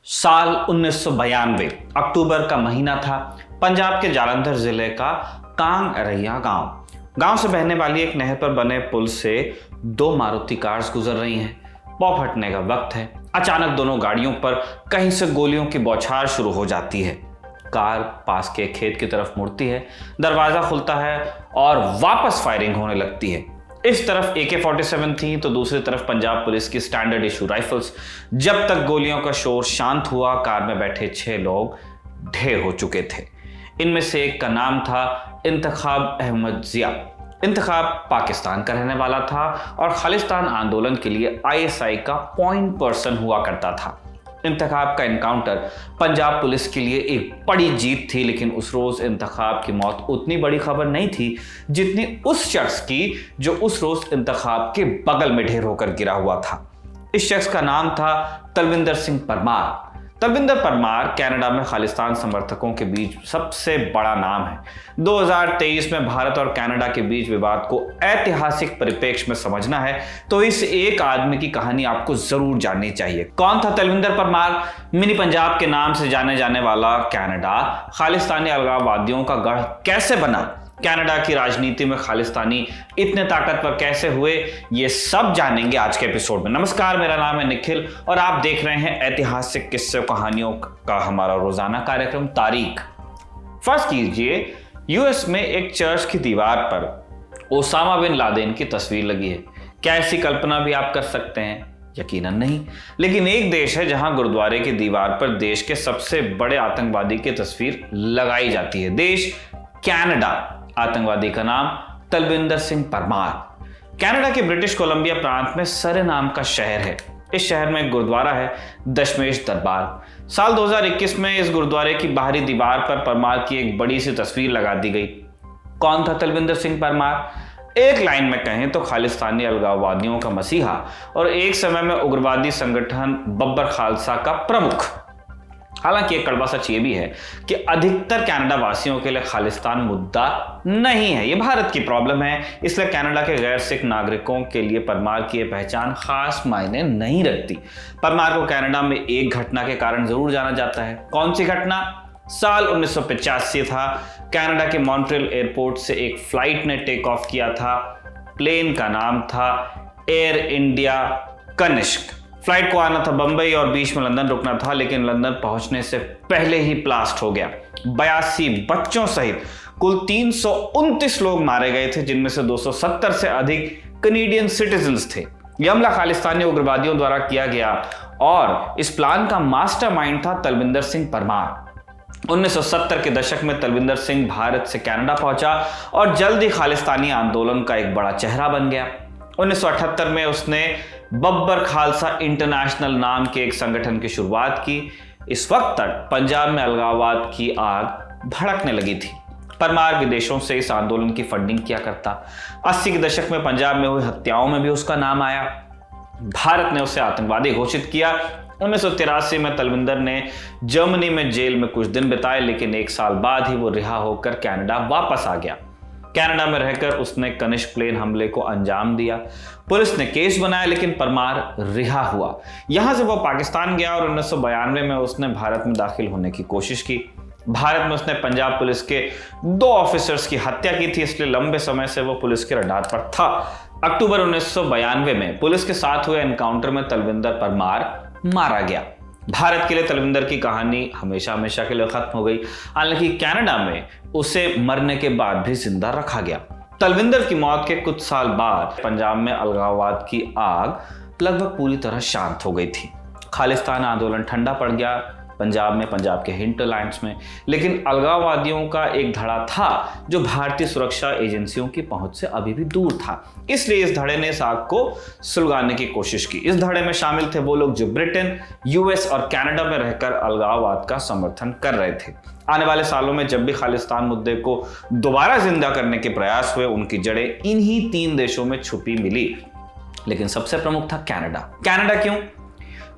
साल 1992 अक्टूबर का महीना था। पंजाब के जालंधर जिले का कांगरैया गांव से बहने वाली एक नहर पर बने पुल से दो मारुति कार्स गुजर रही हैं। पौ फटने का वक्त है। अचानक दोनों गाड़ियों पर कहीं से गोलियों की बौछार शुरू हो जाती है। कार पास के खेत की तरफ मुड़ती है, दरवाजा खुलता है और वापस फायरिंग होने लगती है। इस तरफ AK-47 थी तो दूसरी तरफ पंजाब पुलिस की स्टैंडर्ड इशू राइफल्स। जब तक गोलियों का शोर शांत हुआ, कार में बैठे 6 लोग ढेर हो चुके थे। इनमें से एक का नाम था इंतखाब अहमद जिया। इंतखाब पाकिस्तान का रहने वाला था और खालिस्तान आंदोलन के लिए ISI का पॉइंट पर्सन हुआ करता था। इंतखाब का एनकाउंटर पंजाब पुलिस के लिए एक बड़ी जीत थी, लेकिन उस रोज इंतखाब की मौत उतनी बड़ी खबर नहीं थी जितनी उस शख्स की जो उस रोज इंतखाब के बगल में ढेर होकर गिरा हुआ था। इस शख्स का नाम था तलविंदर सिंह परमार। तलविंदर परमार कनाडा में खालिस्तान समर्थकों के बीच सबसे बड़ा नाम है। 2023 में भारत और कनाडा के बीच विवाद को ऐतिहासिक परिप्रेक्ष्य में समझना है तो इस एक आदमी की कहानी आपको जरूर जाननी चाहिए। कौन था तलविंदर परमार? मिनी पंजाब के नाम से जाने जाने वाला कनाडा खालिस्तानी अलगाववादियों का गढ़ कैसे बना? कनाडा की राजनीति में खालिस्तानी इतने ताकतवर कैसे हुए? ये सब जानेंगे आज के एपिसोड में। नमस्कार, मेरा नाम है निखिल और आप देख रहे हैं ऐतिहासिक किस्से कहानियों का हमारा रोजाना कार्यक्रम तारीख। फर्ज कीजिए US में एक चर्च की दीवार पर ओसामा बिन लादेन की तस्वीर लगी है। क्या ऐसी कल्पना भी आप कर सकते हैं? यकीनन नहीं। लेकिन एक देश है जहां गुरुद्वारे की दीवार पर देश के सबसे बड़े आतंकवादी की तस्वीर लगाई जाती है। देश कनाडा। आतंकवादी का नाम तलविंदर सिंह परमार। कनाडा के ब्रिटिश कोलंबिया प्रांत में सरे नाम का शहर है। इस शहर में एक गुरुद्वारा है, दशमेश दरबार। साल 2021 में इस गुरुद्वारे की बाहरी दीवार पर परमार की एक बड़ी सी तस्वीर लगा दी गई। कौन था तलविंदर सिंह परमार? एक लाइन में कहें तो खालिस्तानी अलगाववादियों का मसीहा और एक समय में उग्रवादी संगठन बब्बर खालसा का प्रमुख। हालांकि एक कड़वा सच ये भी है कि अधिकतर कनाडा वासियों के लिए खालिस्तान मुद्दा नहीं है, ये भारत की प्रॉब्लम है। इसलिए कनाडा के गैर सिख नागरिकों के लिए परमार की यह पहचान खास मायने नहीं रखती। परमार को कनाडा में एक घटना के कारण जरूर जाना जाता है। कौन सी घटना? साल 1985 था। कनाडा के मॉन्ट्रियल एयरपोर्ट से एक फ्लाइट ने टेक ऑफ किया था। प्लेन का नाम था एयर इंडिया कनिष्क। फ्लाइट को आना था बंबई और बीच में लंदन रुकना था, लेकिन लंदन पहुंचने से पहले ही ब्लास्ट हो गया। 82 बच्चों सहित कुल 329 लोग मारे गए थे, जिनमें से 270 से अधिक कनेडियन सिटीजन्स थे। यह हमला खालिस्तानी उग्रवादियों द्वारा किया गया और इस प्लान का मास्टरमाइंड था तलविंदर सिंह परमार। 1970 के दशक में तलविंदर सिंह भारत से कनाडा पहुंचा और जल्द ही खालिस्तानी आंदोलन का एक बड़ा चेहरा बन गया। 1978 में उसने बब्बर खालसा इंटरनेशनल नाम के एक संगठन की शुरुआत की। इस वक्त तक पंजाब में अलगाववाद की आग भड़कने लगी थी। परमार विदेशों से इस आंदोलन की फंडिंग किया करता। 80 के दशक में पंजाब में हुई हत्याओं में भी उसका नाम आया। भारत ने उसे आतंकवादी घोषित किया। 1983 में तलविंदर ने जर्मनी में जेल में कुछ दिन बिताए, लेकिन एक साल बाद ही वो रिहा होकर कनाडा वापस आ गया। कनाडा में रहकर उसने कनिष्क प्लेन हमले को अंजाम दिया। पुलिस ने केस बनाया, लेकिन परमार रिहा हुआ। यहां से वो पाकिस्तान गया और 1992 में उसने भारत में दाखिल होने की कोशिश की। भारत में उसने पंजाब पुलिस के 2 ऑफिसर्स की हत्या की थी, इसलिए लंबे समय से वो पुलिस के रडार पर था। अक्टूबर 1992 में पुलिस के साथ हुए एनकाउंटर में तलविंदर परमार मारा गया। भारत के लिए तलविंदर की कहानी हमेशा हमेशा के लिए खत्म हो गई। हालांकि कनाडा में उसे मरने के बाद भी जिंदा रखा गया। तलविंदर की मौत के कुछ साल बाद पंजाब में अलगाववाद की आग लगभग पूरी तरह शांत हो गई थी। खालिस्तान आंदोलन ठंडा पड़ गया पंजाब में, पंजाब के हिंटरलैंड्स में। लेकिन अलगाववादियों का एक धड़ा था जो भारतीय सुरक्षा एजेंसियों की पहुंच से अभी भी दूर था। इसलिए इस धड़े ने इस आग को सुलगाने की कोशिश की। इस धड़े में शामिल थे वो लोग जो ब्रिटेन, US और कनाडा में रहकर अलगाववाद का समर्थन कर रहे थे। आने वाले सालों में जब भी खालिस्तान मुद्दे को दोबारा जिंदा करने के प्रयास हुए, उनकी जड़ें इन्हीं 3 देशों में छुपी मिली। लेकिन सबसे प्रमुख था कनाडा। कनाडा क्यों?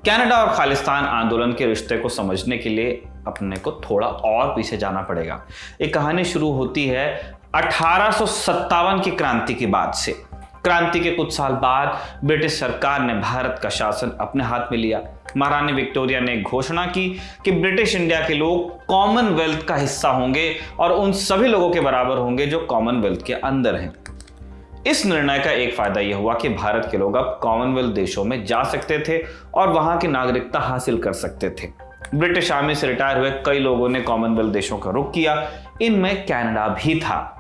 कनाडा और खालिस्तान आंदोलन के रिश्ते को समझने के लिए अपने को थोड़ा और पीछे जाना पड़ेगा। एक कहानी शुरू होती है 1857 की क्रांति के बाद से। क्रांति के कुछ साल बाद ब्रिटिश सरकार ने भारत का शासन अपने हाथ में लिया। महारानी विक्टोरिया ने घोषणा की कि ब्रिटिश इंडिया के लोग कॉमनवेल्थ का हिस्सा होंगे और उन सभी लोगों के बराबर होंगे जो कॉमनवेल्थ के अंदर हैं। इस निर्णय का एक फायदा यह हुआ कि भारत के लोग अब कॉमनवेल्थ देशों में जा सकते थे और वहां की नागरिकता हासिल कर सकते थे। ब्रिटिश आर्मी से रिटायर हुए कई लोगों ने कॉमनवेल्थ देशों का रुख किया, इनमें कनाडा भी था।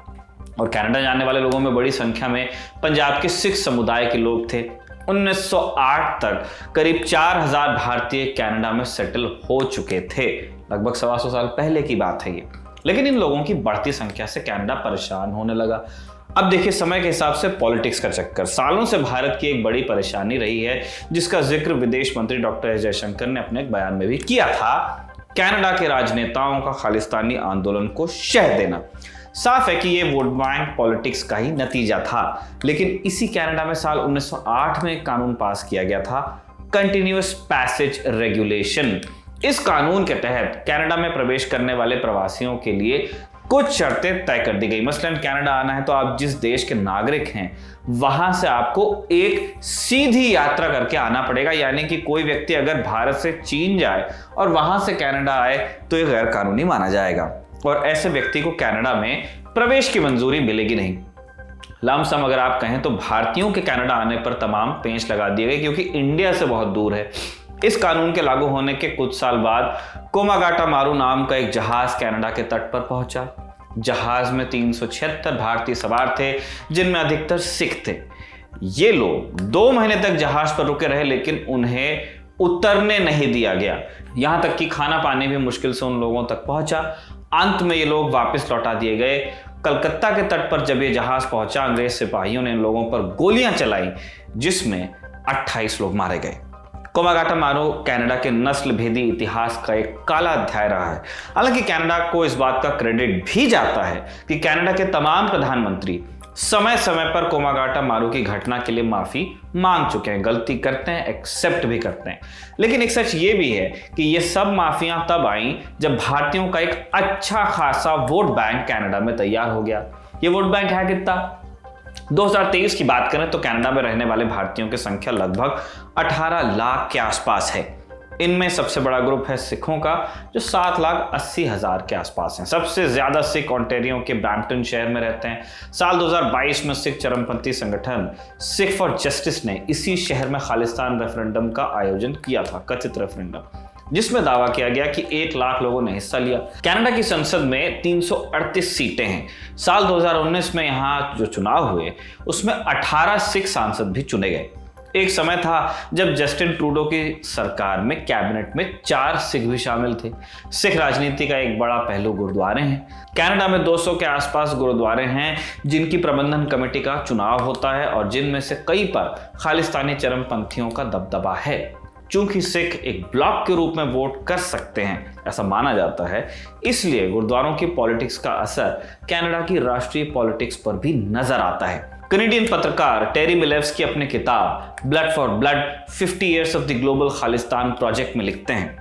और कनाडा जाने वाले लोगों में बड़ी संख्या में पंजाब के सिख समुदाय के लोग थे। 1908 तक करीब 4000 भारतीय कनाडा में सेटल हो चुके थे। लगभग 125 साल पहले की बात है ये। लेकिन इन लोगों की बढ़ती संख्या से कनाडा परेशान होने लगा। अब देखिए, समय के हिसाब से पॉलिटिक्स का चक्कर सालों से भारत की एक बड़ी परेशानी रही है, जिसका जिक्र विदेश मंत्री डॉक्टर एस जयशंकर ने अपने एक बयान में भी किया था। कनाडा के राजनेताओं का खालिस्तानी आंदोलन को शह देना। साफ है कि ये वोट बैंक पॉलिटिक्स का ही नतीजा था। लेकिन इसी कनाडा में साल 1908 में एक कानून पास किया गया था, कंटिन्यूअस पैसेज रेगुलेशन। इस कानून के तहत कनाडा में प्रवेश करने वाले प्रवासियों के लिए कुछ शर्तें तय कर दी गई। मसलन कनाडा आना है तो आप जिस देश के नागरिक हैं वहां से आपको एक सीधी यात्रा करके आना पड़ेगा, यानी कि कोई व्यक्ति अगर भारत से चीन जाए और वहां से कनाडा आए तो ये गैर कानूनी माना जाएगा और ऐसे व्यक्ति को कनाडा में प्रवेश की मंजूरी मिलेगी नहीं। लमसम अगर आप कहें तो भारतीयों के कनाडा आने पर तमाम पेंच लगा दिए गए, क्योंकि इंडिया से बहुत दूर है। इस कानून के लागू होने के कुछ साल बाद कोमागाटा मारू नाम का एक जहाज कनाडा के तट पर पहुंचा। जहाज में 376 भारतीय सवार थे, जिनमें अधिकतर सिख थे। ये लोग 2 महीने तक जहाज पर रुके रहे, लेकिन उन्हें उतरने नहीं दिया गया। यहां तक कि खाना पानी भी मुश्किल से उन लोगों तक पहुंचा। अंत में ये लोग वापस लौटा दिए गए। कलकत्ता के तट पर जब ये जहाज पहुंचा, अंग्रेज सिपाहियों ने इन लोगों पर गोलियां चलाई, जिसमें 28 लोग मारे गए। कोमागाटा मारू कनाडा के नस्ल भेदी इतिहास का एक काला अध्याय रहा है। हालांकि कनाडा को इस बात का क्रेडिट भी जाता है कि कनाडा के तमाम प्रधानमंत्री समय समय पर कोमागाटा मारू की घटना के लिए माफी मांग चुके हैं, गलती करते हैं, एक्सेप्ट भी करते हैं। लेकिन एक सच ये भी है कि ये सब माफियां तब आई जब भारतीयों का एक अच्छा खासा वोट बैंक कनाडा में तैयार हो गया। ये वोट बैंक है कितना? 2023 की बात करें तो कनाडा में रहने वाले भारतीयों की संख्या लगभग 18 लाख के आसपास है। इनमें सबसे बड़ा ग्रुप है सिखों का, जो 7,80,000 के आसपास हैं। सबसे ज्यादा सिख ओंटारियो के ब्रैम्पटन शहर में रहते हैं। साल 2022 में सिख चरमपंथी संगठन सिख फॉर जस्टिस ने इसी शहर में खालिस्तान रेफरेंडम का आयोजन किया था, कथित रेफरेंडम, जिसमें दावा किया गया कि 1 लाख लोगों ने हिस्सा लिया। कनाडा की संसद में 338 सीटें हैं। साल 2019 में यहाँ जो चुनाव हुए उसमें 18 सिख सांसद भी चुने गए। एक समय था जब जस्टिन ट्रूडो की सरकार में कैबिनेट में 4 सिख भी शामिल थे। सिख राजनीति का एक बड़ा पहलू गुरुद्वारे हैं। कनाडा में 200 के आसपास गुरुद्वारे हैं जिनकी प्रबंधन कमेटी का चुनाव होता है और जिनमें से कई पर खालिस्तानी चरमपंथियों का दबदबा है। चूंकि सिख एक ब्लॉक के रूप में वोट कर सकते हैं, ऐसा माना जाता है, इसलिए गुरुद्वारों की पॉलिटिक्स का असर कनाडा की राष्ट्रीय पॉलिटिक्स पर भी नजर आता है। कनेडियन पत्रकार टेरी मिलेव्स की अपनी किताब blood for blood 50 years of the global Khalistan project में लिखते हैं,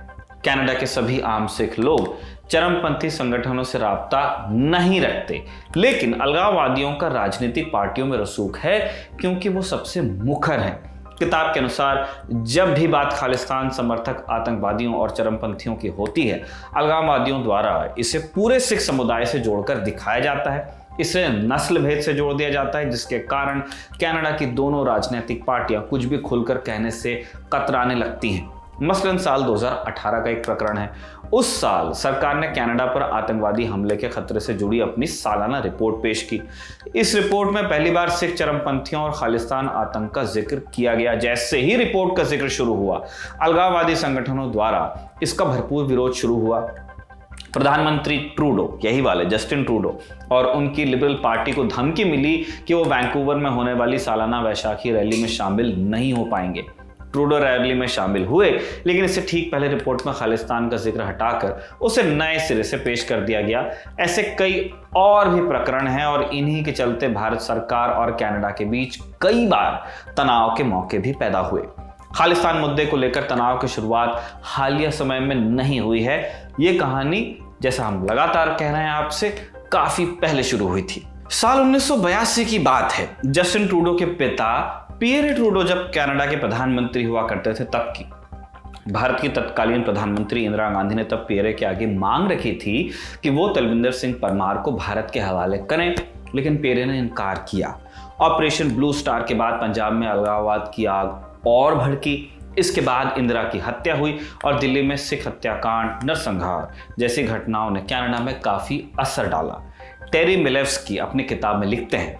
कनाडा के सभी आम सिख लोग चरमपंथी संगठनों से राब्ता नहीं रखते, लेकिन अलगाववादियों का राजनीतिक पार्टियों में रसूख है क्योंकि वो सबसे मुखर हैं। किताब के अनुसार जब भी बात खालिस्तान समर्थक आतंकवादियों और चरमपंथियों की होती है, अलगाववादियों द्वारा इसे पूरे सिख समुदाय से जोड़कर दिखाया जाता है। इसे नस्ल भेद से जोड़ दिया जाता है, जिसके कारण कनाडा की दोनों राजनीतिक पार्टियां कुछ भी खुलकर कहने से कतराने लगती हैं। मसलन साल 2018 का एक प्रकरण है। उस साल सरकार ने कनाडा पर आतंकवादी हमले के खतरे से जुड़ी अपनी सालाना रिपोर्ट पेश की। इस रिपोर्ट में पहली बार सिख चरमपंथियों और खालिस्तान आतंक का जिक्र किया गया। जैसे ही रिपोर्ट का जिक्र शुरू हुआ, अलगाववादी संगठनों द्वारा इसका भरपूर विरोध शुरू हुआ। प्रधानमंत्री ट्रूडो, यही वाले जस्टिन ट्रूडो, और उनकी लिबरल पार्टी को धमकी मिली कि वो वैंकूवर में होने वाली सालाना वैशाखी रैली में शामिल नहीं हो पाएंगे। ट्रूडो रैली में शामिल हुए, लेकिन इससे ठीक पहले रिपोर्ट में खालिस्तान का जिक्र हटाकर उसे नए सिरे से पेश कर दिया गया। ऐसे कई और भी प्रकरण हैं और इन्हीं के चलते भारत सरकार और कनाडा के बीच कई बार तनाव के मौके भी पैदा हुए। खालिस्तान मुद्दे को लेकर तनाव की शुरुआत हालिया समय में नहीं हुई है। ये कहानी, जैसा हम लगातार कह रहे हैं आपसे, काफी पहले शुरू हुई थी। साल 1982 की बात है। जस्टिन ट्रूडो के पिता पियरे ट्रूडो जब कनाडा के प्रधानमंत्री हुआ करते थे तब की। भारत की तत्कालीन प्रधानमंत्री इंदिरा गांधी ने तब पियरे के आगे मांग रखी थी कि वो तलविंदर सिंह परमार को भारत के हवाले करें, लेकिन पियरे ने इनकार किया। ऑपरेशन ब्लू स्टार के बाद पंजाब में अलगाववाद की आग और भड़की। इसके बाद इंदिरा की हत्या हुई और दिल्ली में सिख हत्याकांड, नरसंहार जैसी घटनाओं ने कनाडा में काफी असर डाला। टेरी मिलेव्स्की अपनी किताब में लिखते हैं,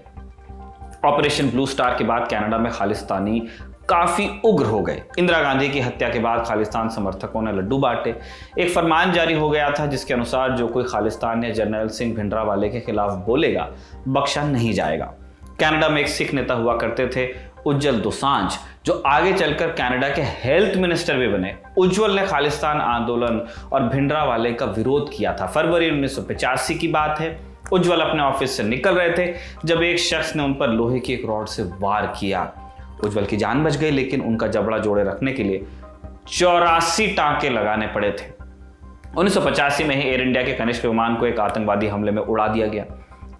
ऑपरेशन ब्लू स्टार के बाद कनाडा में खालिस्तानी काफी उग्र हो गए। इंदिरा गांधी की हत्या के बाद खालिस्तान समर्थकों ने लड्डू बांटे। एक फरमान जारी हो गया था जिसके अनुसार जो कोई खालिस्तान या जर्नैल सिंह भिंडरावाले के खिलाफ बोलेगा बख्शा नहीं जाएगा। कनाडा में एक सिख नेता हुआ करते थे, उज्जवल दोसांझ, जो आगे चलकर कनाडा के हेल्थ मिनिस्टर भी बने। उज्जवल ने खालिस्तान आंदोलन और भिंडरावाले का विरोध किया था। फरवरी 1985 की बात है। उज्जवल अपने ऑफिस से निकल रहे थे जब एक शख्स ने उन पर लोहे की एक रॉड से वार किया। उज्जवल की जान बच गई, लेकिन उनका जबड़ा जोड़े रखने के लिए 84 टांके लगाने पड़े थे। 1985 में ही एयर इंडिया के कनिष्क विमान को एक आतंकवादी हमले में उड़ा दिया गया।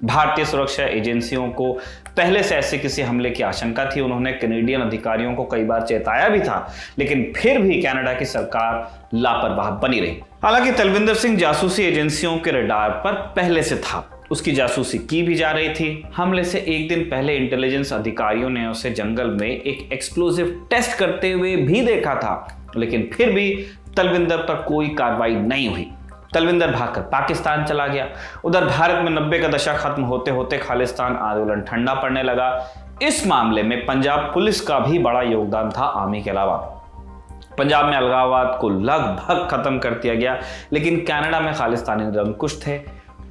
भारतीय सुरक्षा एजेंसियों को पहले से ऐसे किसी हमले की आशंका थी। उन्होंने कैनेडियन अधिकारियों को कई बार चेताया भी था, लेकिन फिर भी कनाडा की सरकार लापरवाह बनी रही। हालांकि तलविंदर सिंह जासूसी एजेंसियों के रडार पर पहले से था, उसकी जासूसी की भी जा रही थी। हमले से एक दिन पहले इंटेलिजेंस अधिकारियों ने उसे जंगल में एक एक्सप्लोजिव टेस्ट करते हुए भी देखा था, लेकिन फिर भी तलविंदर पर कोई कार्रवाई नहीं हुई। तलविंदर भागकर पाकिस्तान चला गया। उधर भारत में 90 का दशक खत्म होते होते खालिस्तान आंदोलन ठंडा पड़ने लगा। इस मामले में पंजाब पुलिस का भी बड़ा योगदान था आर्मी के अलावा। पंजाब में अलगाववाद को लगभग खत्म कर दिया गया, लेकिन कनाडा में खालिस्तानी निरंकुश थे।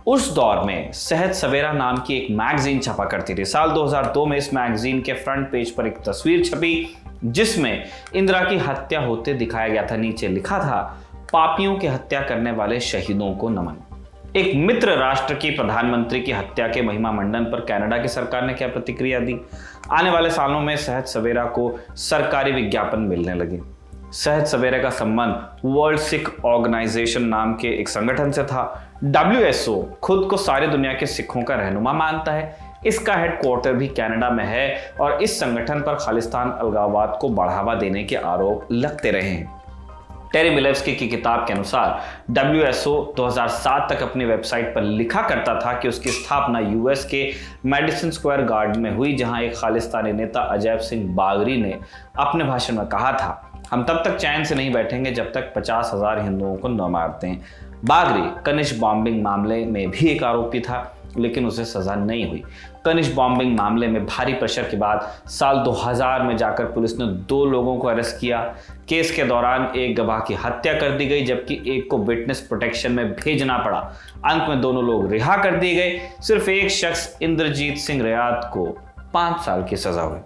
उस दौर में सेहत सवेरा नाम की एक मैगजीन छपा करती थी। साल 2002 में इस मैगजीन के फ्रंट पेज पर एक तस्वीर छपी जिसमें इंदिरा की हत्या होते दिखाया गया था। नीचे लिखा था, पापियों की हत्या करने वाले शहीदों को नमन। एक मित्र राष्ट्र की प्रधानमंत्री की हत्या के महिमा मंडन पर कनाडा की सरकार ने क्या प्रतिक्रिया दी? आने वाले सालों में सेहत सवेरा को सरकारी विज्ञापन मिलने लगे। सेहत सवेरा का संबंध वर्ल्ड सिख ऑर्गेनाइजेशन नाम के एक संगठन से था। WHO खुद को सारी दुनिया के सिखों का रहनुमा मानता है। इसका हेडक्वार्टर भी कनाडा में है और इस संगठन पर खालिस्तान अलगाववाद को बढ़ावा देने के आरोप लगते रहे हैं। टेरी मिलेव्स्की की किताब के अनुसार WHO 2007 तक अपनी वेबसाइट पर लिखा करता था कि उसकी स्थापना US के मेडिसन स्क्वायर गार्डन में हुई, जहां एक खालिस्तानी नेता अजैब सिंह बागरी ने अपने भाषण में कहा था, हम तब तक चैन से नहीं बैठेंगे जब तक 50,000 हिंदुओं को न मारते हैं। बागरी कनिष्क बॉम्बिंग मामले में भी एक आरोपी था, लेकिन उसे सजा नहीं हुई। कनिष्क बॉम्बिंग मामले में भारी प्रेशर के बाद साल 2000 में जाकर पुलिस ने 2 लोगों को अरेस्ट किया। केस के दौरान एक गवाह की हत्या कर दी गई, जबकि एक को विटनेस प्रोटेक्शन में भेजना पड़ा। अंत में दोनों लोग रिहा कर दिए गए। सिर्फ एक शख्स इंद्रजीत सिंह रियात को 5 साल की सजा हुई।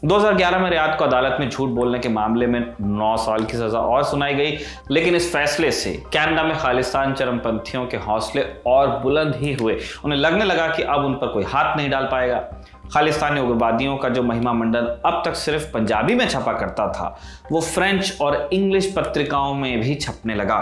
2011 में रियात को अदालत में झूठ बोलने के मामले में 9 साल की सजा और सुनाई गई, लेकिन इस फैसले से कनाडा में खालिस्तान चरमपंथियों के हौसले और बुलंद ही हुए। उन्हें लगने लगा कि अब उन पर कोई हाथ नहीं डाल पाएगा। खालिस्तानी उग्रवादियों का जो महिमा मंडन अब तक सिर्फ पंजाबी में छपा करता था, वो फ्रेंच और इंग्लिश पत्रिकाओं में भी छपने लगा।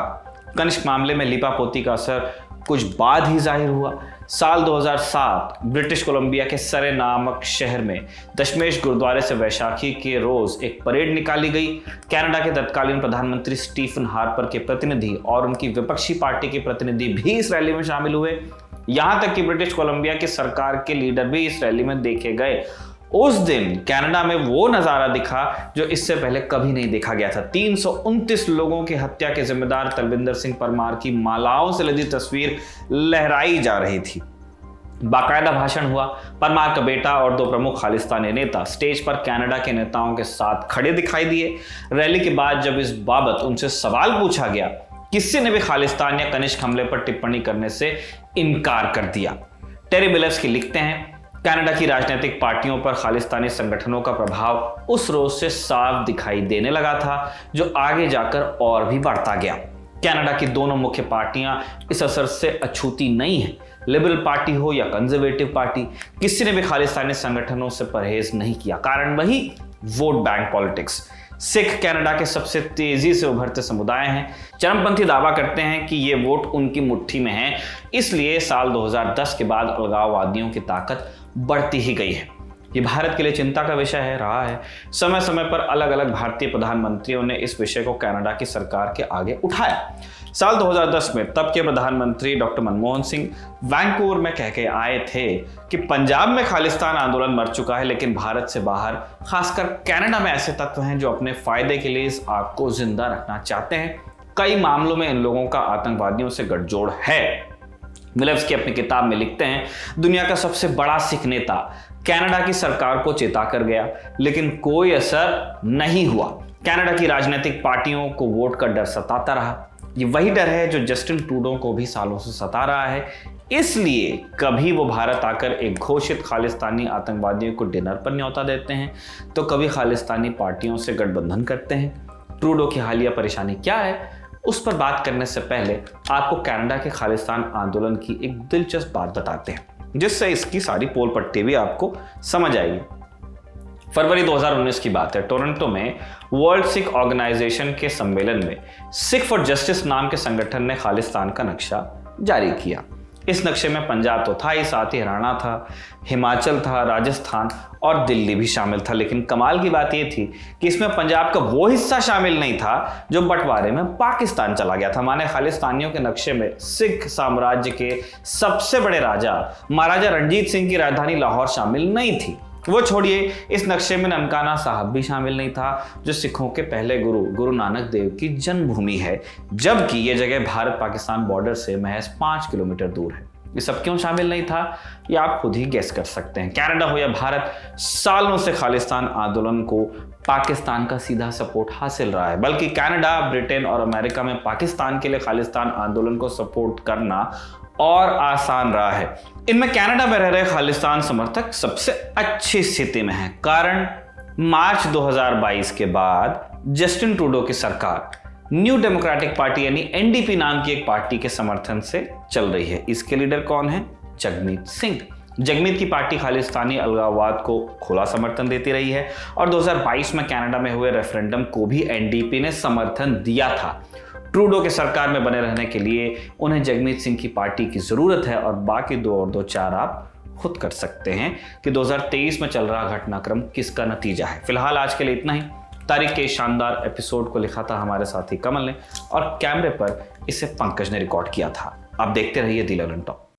कनिष्क मामले में लिपापोती का असर कुछ बाद ही जाहिर हुआ। साल 2007 ब्रिटिश कोलंबिया के सरे नामक शहर में दशमेश गुरुद्वारे से वैशाखी के रोज एक परेड निकाली गई। कनाडा के तत्कालीन प्रधानमंत्री स्टीफन हार्पर के प्रतिनिधि और उनकी विपक्षी पार्टी के प्रतिनिधि भी इस रैली में शामिल हुए। यहां तक कि ब्रिटिश कोलंबिया की सरकार के लीडर भी इस रैली में देखे गए। उस दिन कनाडा में वो नजारा दिखा जो इससे पहले कभी नहीं देखा गया था। 329 लोगों की हत्या के जिम्मेदार तलविंदर सिंह परमार की मालाओं से लदी तस्वीर लहराई जा रही थी। बाकायदा भाषण हुआ। परमार का बेटा और 2 प्रमुख खालिस्तानी नेता स्टेज पर कनाडा के नेताओं के साथ खड़े दिखाई दिए। रैली के बाद जब इस बाबत उनसे सवाल पूछा गया, किसी ने भी खालिस्तान या कनिष्क हमले पर टिप्पणी करने से इनकार कर दिया। टेरी मिलेव्स्की लिखते हैं, कनाडा की राजनीतिक पार्टियों पर खालिस्तानी संगठनों का प्रभाव उस रोज से साफ दिखाई देने लगा था, जो आगे जाकर और भी बढ़ता गया। कनाडा की दोनों मुख्य पार्टियां इस असर से अछूती नहीं है। लिबरल पार्टी हो या कंजर्वेटिव पार्टी, किसी ने भी खालिस्तानी संगठनों से परहेज नहीं किया। कारण वही vote bank politics. Sikh Canada के सबसे तेजी से उभरते समुदाय हैं। चरमपंथी दावा करते हैं कि ये वोट उनकी मुट्ठी में है, इसलिए साल 2010 के बाद अलगाववादियों की ताकत बढ़ती ही गई है। ये भारत के लिए चिंता का विषय है रहा है। समय समय पर अलग अलग भारतीय प्रधानमंत्रियों ने इस विषय को कनाडा की सरकार के आगे उठाया। साल 2010 में तब के प्रधानमंत्री डॉक्टर मनमोहन सिंह वैंकूवर में कह के आए थे कि पंजाब में खालिस्तान आंदोलन मर चुका है, लेकिन भारत से बाहर खासकर कनाडा में ऐसे तत्व हैं जो अपने फायदे के लिए इस आग को जिंदा रखना चाहते हैं। कई मामलों में इन लोगों का आतंकवादियों से गठजोड़ है। मिलेव्स्की अपनी किताब में लिखते हैं, दुनिया का सबसे बड़ा सिख नेता कनाडा की सरकार को चेता कर गया, लेकिन कोई असर नहीं हुआ। कनाडा की राजनीतिक पार्टियों को वोट का डर सताता रहा। ये वही डर है जो जस्टिन ट्रूडो को भी सालों से सता रहा है। इसलिए कभी वो भारत आकर एक घोषित खालिस्तानी आतंकवादियों को डिनर पर न्योता देते हैं, तो कभी खालिस्तानी पार्टियों से गठबंधन करते हैं। ट्रूडो की हालिया परेशानी क्या है, उस पर बात करने से पहले आपको कनाडा के खालिस्तान आंदोलन की एक दिलचस्प बात बताते हैं, जिससे इसकी सारी पोल पट्टी भी आपको समझ आएगी। फरवरी 2019 की बात है। टोरंटो में वर्ल्ड सिख ऑर्गेनाइजेशन के सम्मेलन में सिख फॉर जस्टिस नाम के संगठन ने खालिस्तान का नक्शा जारी किया। इस नक्शे में पंजाब तो था ही, साथ ही हरियाणा था, हिमाचल था, राजस्थान और दिल्ली भी शामिल था। लेकिन कमाल की बात यह थी कि इसमें पंजाब का वो हिस्सा शामिल नहीं था जो बंटवारे में पाकिस्तान चला गया था। माने खालिस्तानियों के नक्शे में सिख साम्राज्य के सबसे बड़े राजा महाराजा रणजीत सिंह की राजधानी लाहौर शामिल नहीं थी। वो छोड़िए, इस नक्शे में ननकाना साहब भी शामिल नहीं था, जो सिखों के पहले गुरु नानक देव की जन्मभूमि है, जबकि ये जगह भारत पाकिस्तान बॉर्डर से महज 5 किलोमीटर दूर है। ये सब क्यों शामिल नहीं था, ये आप खुद ही गेस कर सकते हैं। कनाडा हो या भारत, सालों से खालिस्तान आंदोलन को पाकिस्तान का सीधा सपोर्ट हासिल रहा है। बल्कि कनाडा, ब्रिटेन और अमेरिका में पाकिस्तान के लिए खालिस्तान आंदोलन को सपोर्ट करना और आसान रहा है। इनमें कनाडा में रह रहे खालिस्तान समर्थक सबसे अच्छी स्थिति में हैं। कारण, मार्च 2022 के बाद जस्टिन ट्रूडो की सरकार न्यू डेमोक्रेटिक पार्टी यानी एनडीपी नाम की एक पार्टी के समर्थन से चल रही है। इसके लीडर कौन है? जगमीत सिंह। जगमीत की पार्टी खालिस्तानी अलगाववाद को खुला समर्थन देती रही है और 2022 में कनाडा में हुए रेफरेंडम को भी एनडीपी ने समर्थन दिया था। ट्रूडो के सरकार में बने रहने के लिए उन्हें जगमीत सिंह की पार्टी की जरूरत है और बाकी 2 और 2 4 आप खुद कर सकते हैं कि 2023 में चल रहा घटनाक्रम किसका नतीजा है। फिलहाल आज के लिए इतना ही। तारीख के शानदार एपिसोड को लिखा था हमारे साथी कमल ने और कैमरे पर इसे पंकज ने रिकॉर्ड किया था। आप देखते रहिए दी लर्निंग टॉक।